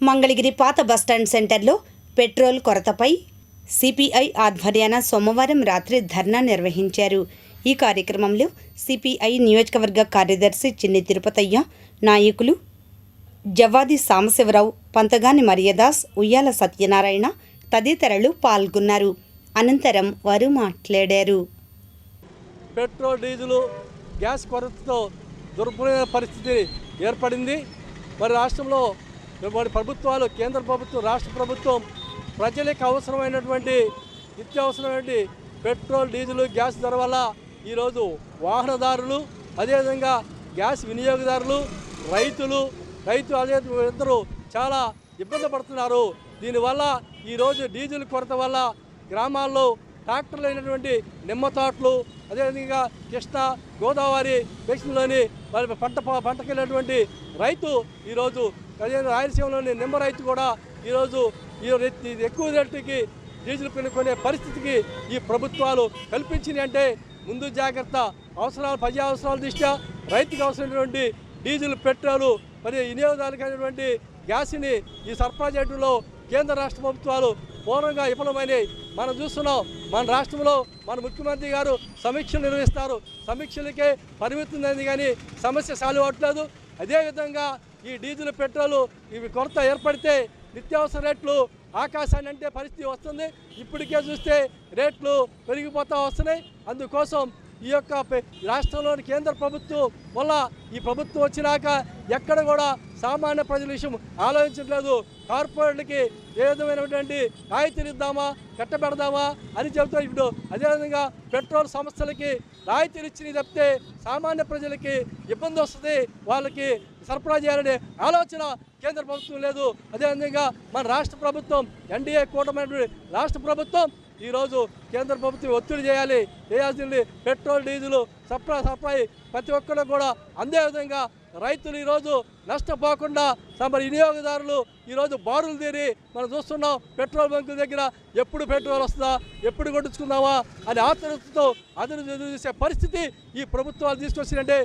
మంగళగిరి పాత బస్టాండ్ సెంటర్లో petrol కొరతపై CPI ఆధ్వర్యాన సోమవారం రాత్రి ధర్నా నిర్వహించారు. ఈ కార్యక్రమంలో సిపిఐ నియోజకవర్గ కార్యదర్శి చిన్ని తిరుపతయ్య, నాయకులు జవ్వాది సాంబశివరావు, పంతగాని మరియదాస్, ఉయ్యాల సత్యనారాయణ తదితరులు పాల్గొన్నారు. అనంతరం వారు మాట్లాడారు. పెట్రోల్, డీజిల్, గ్యాస్ కొరతతో దుర్భర పరిస్థితి ఏర్పడింది. మరి రాష్ట్రంలో మరి ప్రభుత్వాలు, కేంద్ర ప్రభుత్వం, రాష్ట్ర ప్రభుత్వం ప్రజలకు అవసరమైనటువంటి నిత్యావసరమైనటువంటి పెట్రోల్, డీజిల్, గ్యాస్ ధర వల్ల ఈరోజు వాహనదారులు, అదేవిధంగా గ్యాస్ వినియోగదారులు, రైతు అదే ఇద్దరు చాలా ఇబ్బంది పడుతున్నారు. దీనివల్ల ఈరోజు డీజిల్ కొరత వల్ల గ్రామాల్లో ట్రాక్టర్లు అయినటువంటి నిమ్మతోటలు, అదేవిధంగా కృష్ణ, గోదావరి బేసిన్లోని పంటకి వెళ్ళినటువంటి రైతు ఈరోజు, అదే రాయలసీమలోని నిమ్మ రైతు కూడా ఈరోజు ఎక్కువ రేటుకి డీజిల్ కొనే పరిస్థితికి ఈ ప్రభుత్వాలు కల్పించినాయి. అంటే ముందు జాగ్రత్త, ప్రజా అవసరాల దృష్ట్యా రైతుకి అవసరమైనటువంటి డీజిల్, పెట్రోలు, మరి వినియోగదారులకు అయినటువంటి గ్యాస్ని ఈ సరఫరా చేయడంలో కేంద్ర రాష్ట్ర ప్రభుత్వాలు పూర్వంగా విఫలమైనవి మనం చూస్తున్నాం. మన రాష్ట్రంలో మన ముఖ్యమంత్రి గారు సమీక్షలు నిర్వహిస్తారు. సమీక్షలకే పరిమితమైంది కానీ సమస్య సాల్వ్ అవ్వట్లేదు. అదేవిధంగా ఈ డీజిల్, పెట్రోలు ఇవి కొరత ఏర్పడితే నిత్యావసర రేట్లు ఆకాశాన్ని అంటే పరిస్థితి వస్తుంది. ఇప్పటికే చూస్తే రేట్లు పెరిగిపోతూ వస్తున్నాయి. అందుకోసం ఈ యొక్క రాష్ట్రంలోని కేంద్ర ప్రభుత్వం వల్ల ఈ ప్రభుత్వం వచ్చినాక ఎక్కడ కూడా సామాన్య ప్రజల విషయం ఆలోచించట్లేదు. కార్పొరేట్లకి ఏ విధమైనటువంటి రాయితీలు ఇద్దామా, కట్టబెడదామా అని చెబుతారు. ఇప్పుడు అదేవిధంగా పెట్రోల్ సంస్థలకి రాయితీలు ఇచ్చి తప్పితే సామాన్య ప్రజలకి ఇబ్బంది వస్తుంది, వాళ్ళకి సరఫరా చేయాలనే ఆలోచన కేంద్ర ప్రభుత్వం లేదు. అదేవిధంగా మన రాష్ట్ర ప్రభుత్వం, ఎన్డీఏ కూటమైనటువంటి రాష్ట్ర ప్రభుత్వం ఈరోజు కేంద్ర ప్రభుత్వం ఒత్తిడి చేయాల్సింది. పెట్రోల్, డీజిల్ సప్లై ప్రతి ఒక్కరు కూడా అందే విధంగా రైతులు ఈరోజు నష్టపోకుండా తమ వినియోగదారులు ఈరోజు బారులు తీరి మనం చూస్తున్నాం. పెట్రోల్ బంకుల దగ్గర ఎప్పుడు పెట్రోల్ వస్తుందా, ఎప్పుడు కొట్టించుకుందామా అని ఆతృతతో అదును చూసే పరిస్థితి ఈ ప్రభుత్వాలు తీసుకొచ్చినంటే